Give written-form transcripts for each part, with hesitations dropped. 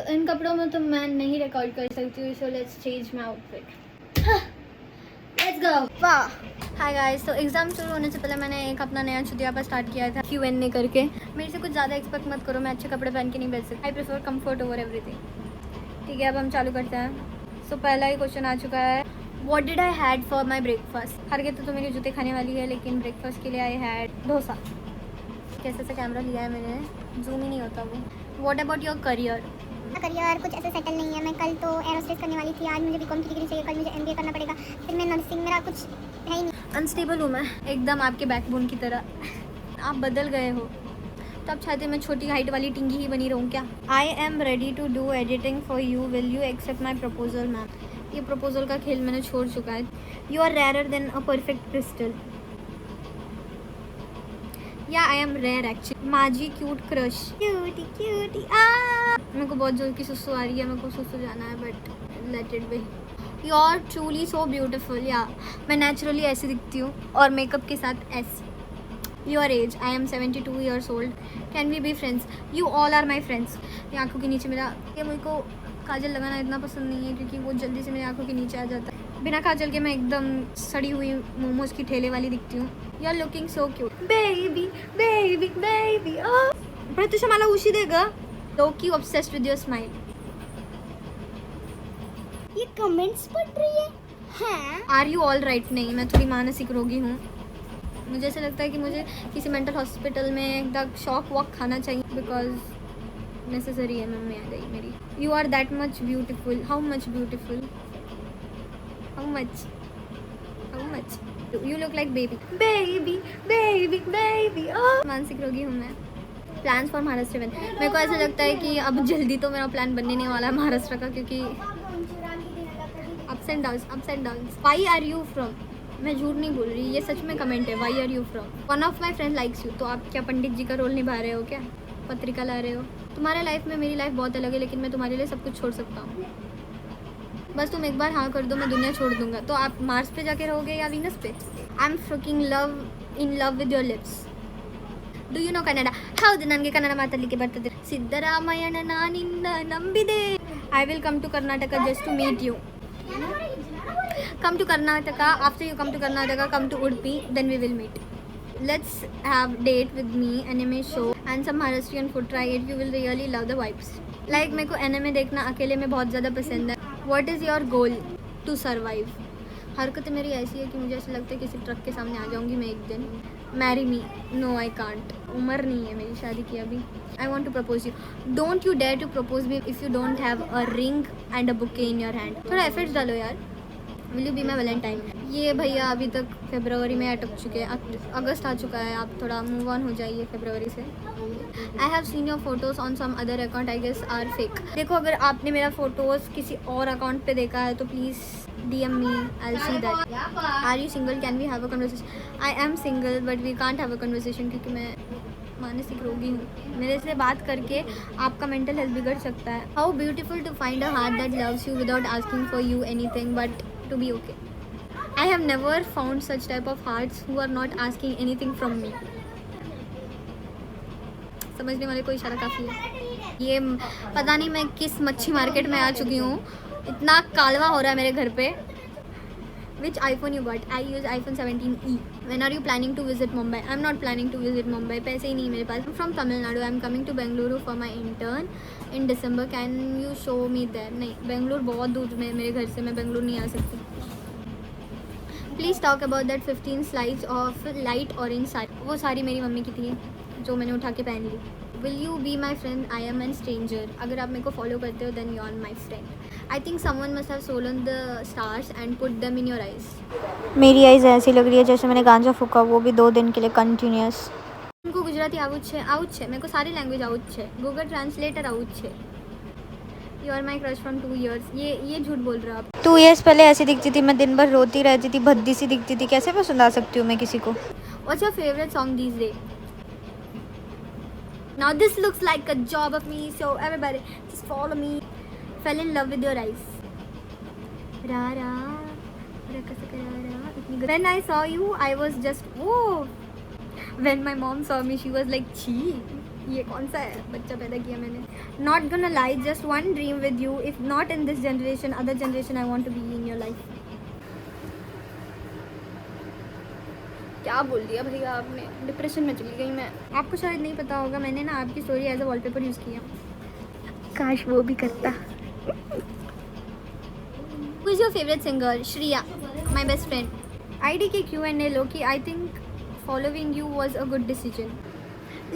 इन कपड़ों में तो मैं नहीं रिकॉर्ड कर सकती हूँ, so let's change my outfit. Let's go. वाह। हाय गाइस, तो एग्जाम शुरू होने से पहले मैंने एक अपना नया छुट्टियापा स्टार्ट किया था Q&A करके। मेरे से कुछ ज़्यादा एक्सपेक्ट मत करो, मैं अच्छे कपड़े पहन के नहीं बैठ सकती। I prefer comfort over everything. ठीक है, अब हम चालू करते हैं। सो पहला ही क्वेश्चन आ चुका है, what did I had for my breakfast. हार के तो मेरे जूते खाने वाली है, लेकिन ब्रेकफास्ट के लिए आई हैड डोसा। कैसे से कैमरा लिया है मैंने, जूम ही नहीं होता वो। What about your career. Career कुछ ऐसा सेटल नहीं है। मैं कल तो एरोस्पेस करने वाली थी, आज मुझे बीकॉम की डिग्री चाहिए, कल मुझे MBA करना पड़ेगा, फिर मैं नर्सिंग, मेरा कुछ है ही नहीं। अनस्टेबल हूँ मैं एकदम आपके बैकबोन की तरह। आप बदल गए हो, तो आप चाहते मैं छोटी हाइट वाली टिंगी ही बनी रहूँ क्या। I am ready to do editing for you, will you accept my proposal ma'am. ये प्रपोजल का खेल मैंने छोड़ चुका है। You are rare then a perfect crystal. Yeah I am rare actually. माजी क्यूट क्रश। क्यूटी क्यूटी मेरे को बहुत जोर की सुसु आ रही है, मेरे को सुसु जाना है, but let it be. You are truly so beautiful. Yeah मैं नेचुरली ऐसी दिखती हूँ और मेकअप के साथ ऐसी। Your age, I am 72 years old. Can we be friends. You all are my friends. ये आँखों के नीचे मेरा, ये मेरे को काजल लगाना इतना पसंद नहीं है क्योंकि वो जल्दी से मेरी आँखों के नीचे आ जाता है। बिना काजल के मैं एकदम सड़ी हुई मोमोज की ठेले वाली दिखती हूँ। You are looking so cute baby baby baby. Pratyusha मला उशी दे ग। Lowkey obsessed with your smile. ये कमेंट्स पढ़ रही है। हाँ, आर यू ऑल राइट। नहीं, मैं थोड़ी मानसिक रोगी हूँ। मुझे ऐसा लगता है कि मुझे किसी मेंटल हॉस्पिटल में एकदम शॉक वॉक खाना चाहिए, बिकॉज नेसेसरी है। मम्मी आ गई मेरी। You are that much beautiful. How much beautiful. How much how much. You look like baby baby baby baby. मानसिक रोगी हूँ मैं। प्लान्स फॉर महाराष्ट्र में, मेरे को ऐसा लगता है कि अब जल्दी तो मेरा प्लान बनने नहीं वाला है महाराष्ट्र का, क्योंकि ups and downs. Why are you from. मैं झूठ नहीं बोल रही, ये सच में कमेंट है। Why are you from. One of my friend likes you. तो आप क्या पंडित जी का रोल निभा रहे हो क्या, पत्रिका ला रहे हो। तुम्हारे लाइफ में मेरी लाइफ बहुत अलग है, लेकिन मैं तुम्हारे लिए सब कुछ छोड़ सकता हूँ। बस तुम एक बार हाँ कर दो, मैं दुनिया छोड़ दूंगा। तो आप मार्स पे जाके रहोगे या वीनस पे। I am freaking in love with your lips. Do you know Kannada. ಹೌದು, ನನಗೆ ಕನ್ನಡ ಮಾತಾಡಲಿಕ್ಕೆ ಬರ್ತದೆ. ಸಿದ್ದರಾಮಯ್ಯನ ನಾನಿಂದ ನಂಬಿದೆ. I will come to Karnataka just to meet you. Come to Karnataka. After you come to Karnataka, come to Udupi, then we will meet. Let's have date with me, anime show and some Maharashtrian food. Try it, you will really love the vibes. Like मेरे को anime देखना अकेले में बहुत ज़्यादा पसंद है. What is your goal to survive? हरकतें मेरी ऐसी है कि मुझे ऐसा लगता है किसी ट्रक के सामने आ जाऊंगी मैं एक दिन। Marry me. No I can't. उम्र नहीं है मेरी शादी की अभी। I want to propose you. Don't you dare to propose me if you don't have a ring and a bouquet in your hand. थोड़ा एफर्ट्स डालो यार। Will you be my valentine. ये भैया अभी तक फरवरी में अटक चुके हैं, अगस्त आ चुका है। आप थोड़ा मूव ऑन हो जाइए फरवरी से। I have seen your photos on some other account, I guess are fake. देखो, अगर आपने मेरा फ़ोटोज़ किसी और अकाउंट पे देखा है तो please DM me, I'll see that. Are you single? Can we have a conversation? I am single, but we can't have a conversation क्योंकि मैं मानसिक रोगी हूँ। मेरे से बात करके आपका मेंटल हेल्थ बिगड़ सकता है। How beautiful to find a heart that loves you without asking for you anything but to be okay. I have never found such type of hearts who are not asking anything from me. समझने वाले को इशारा काफ़ी है। ये पता नहीं मैं किस मच्छी मार्केट में आ चुकी हूँ, इतना कालवा हो रहा है मेरे घर पे। Which iPhone you got? I use iPhone 17e. When are you planning to visit Mumbai? I'm not planning to visit Mumbai. पैसे ही नहीं मेरे पास। I'm from Tamil Nadu. I'm coming to Bengaluru for my intern in December. Can you show me there? नहीं, बेंगलुरु बहुत दूर में मेरे घर से, मैं बेंगलुरु नहीं आ सकती। Please talk about that 15 slides of light orange sari. वो साड़ी मेरी मम्मी की थी जो मैंने उठा के पहन ली। Will you be my friend? I am a stranger. अगर आप मेरे को फॉलो करते हो then you are my friend. I think someone must have stolen the stars and put them in your eyes. मेरी आइज़ ऐसी लग रही है जैसे मैंने गांजा फूका, वो भी 2 दिन के लिए कंटिन्यूस। उनको गुजराती आउट છે मेरे को सारी लैंग्वेज आउट છે, गूगल ट्रांसलेटर आउट છે। You are my crush from 2 years। ये झूठ बोल रहे हो आप। 2 years पहले ऐसी दिखती थी, मैं दिन भर रोती रहती थी, भद्दी सी दिखती थी। कैसे पसंद आ सकती हूँ मैं किसी को। What's your favorite song these days? Now this looks like a job of me, so everybody just follow me. Fell in love with your eyes. Ra ra, when I saw you, I was just whoa. When my mom saw me, she was like, "Chee." ये कौन सा है बच्चा पैदा किया मैंने. Not gonna lie, just one dream with you. If not in this generation, other generation, I want to be in your life. क्या बोल दिया भैया आपने, डिप्रेशन में चली गई मैं. आपको शायद नहीं पता होगा, मैंने ना आपकी story as a wallpaper use किया. काश वो भी करता. Who is your favorite singer? Shriya, my best friend. ID के Q&A लो कि I think following you was a good decision.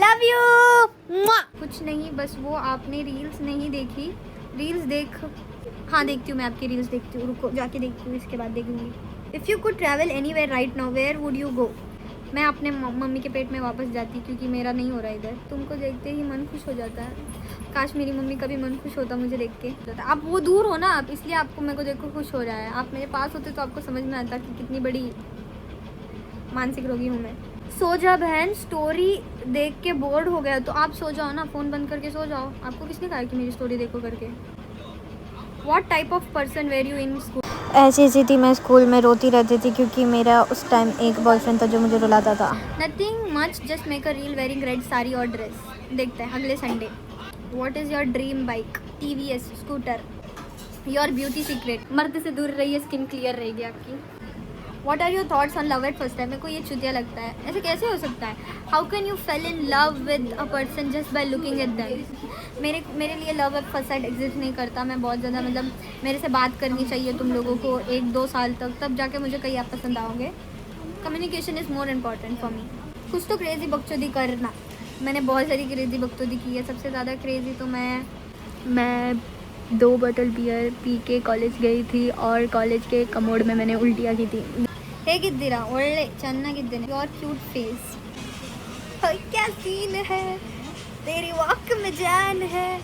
Love you. कुछ नहीं, बस वो आपने रील्स नहीं देखी. रील्स देख, हाँ देखती हूँ मैं आपकी रील्स देखती हूँ. रुको जाके देखती हूँ, इसके बाद देखूँगी. If you could travel anywhere right now, where would you go? मैं अपने मम्मी के पेट में वापस जाती क्योंकि मेरा नहीं हो रहा इधर. तुमको देखते ही मन खुश हो जाता है. काश मेरी मम्मी का भी मन खुश होता मुझे देख के. आप वो दूर हो ना, आप इसलिए आपको मेरे को देखो खुश हो रहा है. आप मेरे पास होते तो आपको समझ में आता कि कितनी बड़ी मानसिक रोगी हूँ मैं. सो जा बहन, स्टोरी देख के बोर्ड हो गया तो आप सो जाओ ना, फ़ोन बंद करके सो जाओ. आपको किसने कहा कि मेरी स्टोरी देखो करके. What type of person were you in school? ऐसी थी मैं स्कूल में, रोती रहती थी क्योंकि मेरा उस टाइम एक बॉयफ्रेंड था जो मुझे रुलाता था. Nothing much, just make a reel wearing red sari और ड्रेस. देखते हैं अगले Sunday. What is your dream bike? TVS scooter. Your beauty secret? मर्द से दूर रहिए, स्किन क्लियर रहेगी आपकी. What are your thoughts on love at first time? मेरे को ये चुतिया लगता है. ऐसे कैसे हो सकता है? How can you fall in love with a person just by looking at them? मेरे लिए love at first sight exist नहीं करता. मैं बहुत ज़्यादा मतलब मेरे से बात करनी चाहिए तुम लोगों को 1-2 साल तक, तब जाके मुझे कहीं आप पसंद आओगे. Communication is more important for me. कुछ तो क्रेज़ी बकचोदी करना. मैंने बहुत सारी क्रेज़ी बकचोदी की है. सबसे ज़्यादा क्रेज़ी तो मैं 2 बोतल बियर पी के कॉलेज गई थी और कॉलेज के कमोड में मैंने उल्टियाँ की थी. हे गिद्दिरा ओल्ले चन्ना गिद्दिने योर क्यूट फेस. क्या सीन है, तेरी वॉक में जान है,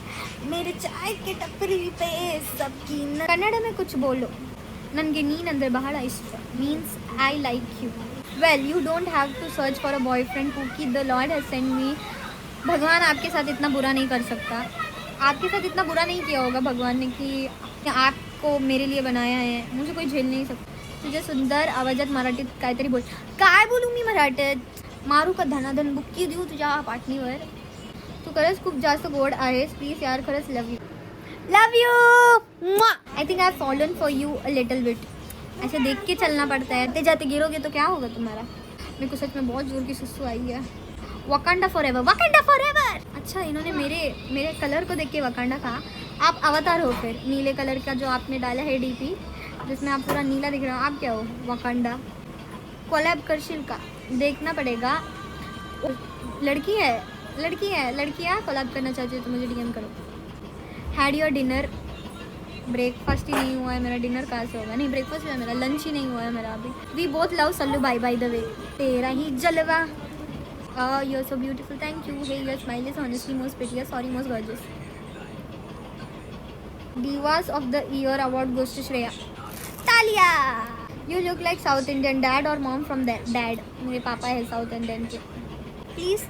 मेरे चाय के टपरी पे सबकी. कन्नड़ में कुछ बोलो. ननगे नीनंदर बहಳ इष्ट means I like you. Well you don't have to search for a boyfriend who की the Lord has sent me. भगवान आपके साथ इतना बुरा नहीं कर सकता. आपके साथ इतना बुरा नहीं किया होगा भगवान ने कि आपको मेरे लिए बनाया है. मुझे कोई झेल नहीं सकता. तुझे सुंदर आवाजात मराठीत काहीतरी बोल. काय बोलू मी मराठीत. मारू का धनाधन बुक्की देऊ तुझ्या पाटणीवर. तू खरंच खूप जास्त गोड आहेस. प्लीज यार, खरंच love you. I think I have fallen for you a little bit. ऐसे देख के चलना पड़ता है. आते जाते गिरोगे तो क्या होगा तुम्हारा. मेरे को सच में बहुत जोर की सुस्सू आई है. Wakanda forever, Wakanda forever. अच्छा, इन्होंने मेरे कलर को देख के वकांडा कहा. आप अवतार हो फिर. नीले कलर का जो आपने डाला है डीपी, जिसमें आप पूरा नीला दिख रहा हो, आप क्या हो. वकांडा. कोलैब करशील का देखना पड़ेगा. लड़की है लड़कियाँ कोलैब करना चाहती हो तो मुझे डीएम करो. Had your dinner. ब्रेकफास्ट ही नहीं हुआ है मेरा. डिनर कहाँ से होगा. नहीं, ब्रेकफास्ट हुआ है मेरा, लंच ही नहीं हुआ है मेरा अभी. We both love Sallu by the way. तेरा ही जलवा. You are so beautiful. Thank you. Hey your smile is honestly most pretty. Sorry, most gorgeous. Divas of the Year award goes to Shreya. Talia. You look like South Indian. Dad or mom from dad. मेरे पापा है South Indian के. Please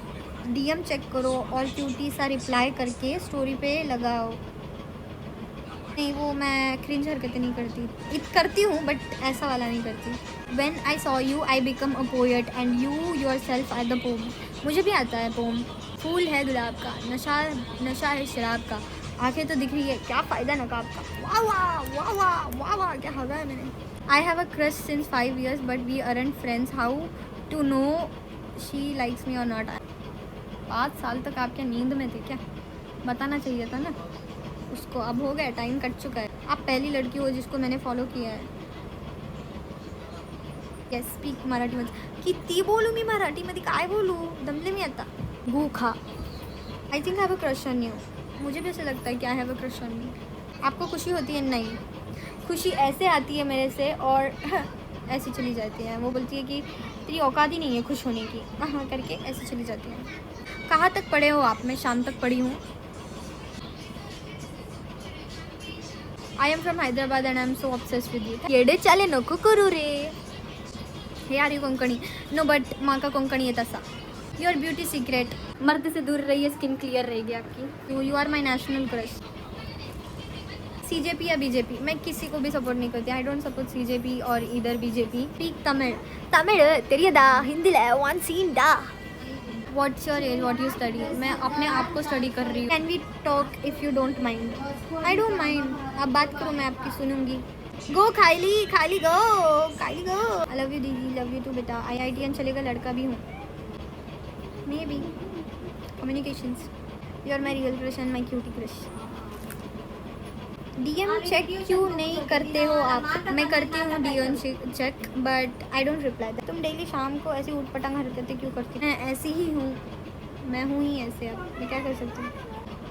DM check करो और cutie सा reply करके story पे लगाओ. नहीं, वो मैं क्रिंज हरकतें नहीं करती हूँ बट ऐसा वाला नहीं करती. When I saw you, I become a poet and you yourself are the poem. मुझे भी आता है पोम. फूल है गुलाब का, नशा है शराब का, आंखें तो दिख रही है, क्या फ़ायदा नकाब का. वाह वाह वाह वाह वाह वाह, क्या हगा है मैंने. I have a crush since 5 years but we aren't friends. How to know she likes me और नॉट. 5 साल तक आप क्या नींद में थे क्या. बताना चाहिए था ना उसको. अब हो गया, टाइम कट चुका है. आप पहली लड़की हो जिसको मैंने फॉलो किया है. येस, स्पीक मराठीमध्ये. किती बोलू मी मराठीमध्ये, काय बोलू, दमले मी आता. गू खा. I think I have a crush on you. मुझे भी ऐसा लगता है कि आई have a crush on me. आपको खुशी होती है. नहीं, खुशी ऐसे आती है मेरे से और ऐसी चली जाती है. वो बोलती है कि तेरी औकात ही नहीं है खुश होने की, हाँ करके ऐसे चली जाती है. कहाँ तक पढ़े हो आप. मैं शाम तक पढ़ी हूँ. I am from Hyderabad and I am so obsessed with you. येडे चाले नको करू रे. Hey are you Konkani. No but माँ का कोंकणी है तसा. Your beauty secret. मर्द से दूर रहिए, स्किन क्लियर रहेगी आपकी. You are my national crush. CJP या BJP, मैं किसी को भी सपोर्ट नहीं करती. आई डोंट सपोर्ट CJP और इधर BJP. स्पीक तमिल. तमिल तेरियदा हिंदी वन सीन डा. What's your age, what you study? मैं अपने आप को स्टडी कर रही हूँ. Can we talk if you don't mind? I don't mind. आप बात करो, मैं आपकी सुनूंगी. गो खाली खाली गो, खाली गो. आई लव यू दीदी, लव यू टू बेटा. IITN चलेगा, लड़का भी हूँ. May be communications. You are my real crush and my cutie crush. DM check क्यों नहीं करते हो आप? मैं करती हूँ DM check, but I don't reply. तुम डेली शाम को ऐसी उठपटांग हरकतें क्यों करती हो? मैं ऐसी ही हूँ, मैं हूँ ही ऐसे. अब मैं क्या कर सकती हूँ?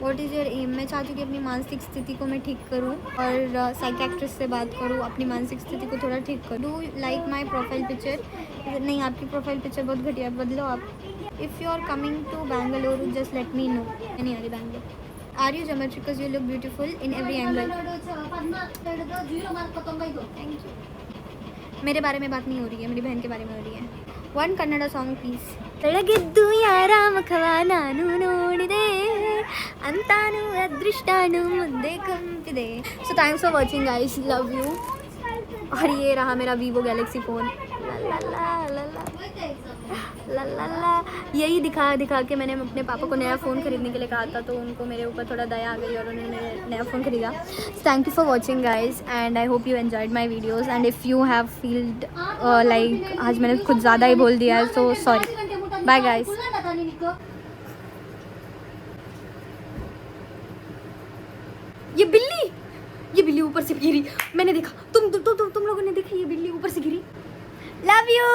What is your aim? मैं चाहती हूँ कि अपनी मानसिक स्थिति को मैं ठीक करूँ और साइकेट्रिस्ट से बात करूँ, अपनी मानसिक स्थिति को थोड़ा ठीक करूँ. Do like my profile picture? नहीं, आपकी प्रोफाइल पिक्चर बहुत घटिया, बदलो आप. If you are coming to Bangalore just let me know. मैं नहीं आ रही Bangalore. Are you geometric? Because you look beautiful in every angle. Thank you. मेरे बारे में बात नहीं हो रही है, मेरी बहन के बारे में हो रही है. One Kannada song please. ತಳಗೆದ್ದು ಯಾರ ಮುಖವ ನಾನು ನೋಡಿದೆ ಅಂತಾನು ಅದೃಷ್ಟನು ಮುಂದೆ ಕಂಪಿದೆ. So thanks for watching guys. Love you. और ये रहा मेरा Vivo Galaxy फ़ोन. ला यही दिखा के मैंने अपने पापा को नया फ़ोन खरीदने के लिए कहा था, तो उनको मेरे ऊपर थोड़ा दया आ गई और उन्होंने नया फ़ोन खरीदा. Thank you for watching guys and I hope you enjoyed my videos. And if you have field like आज मैंने कुछ ज़्यादा ही बोल दिया है, सो सॉरी. Bye guys. ये बिल्ली ऊपर से गिरी, मैंने देखा. तुम लोगों ने देखा, ये बिल्ली ऊपर से गिरी. Love you.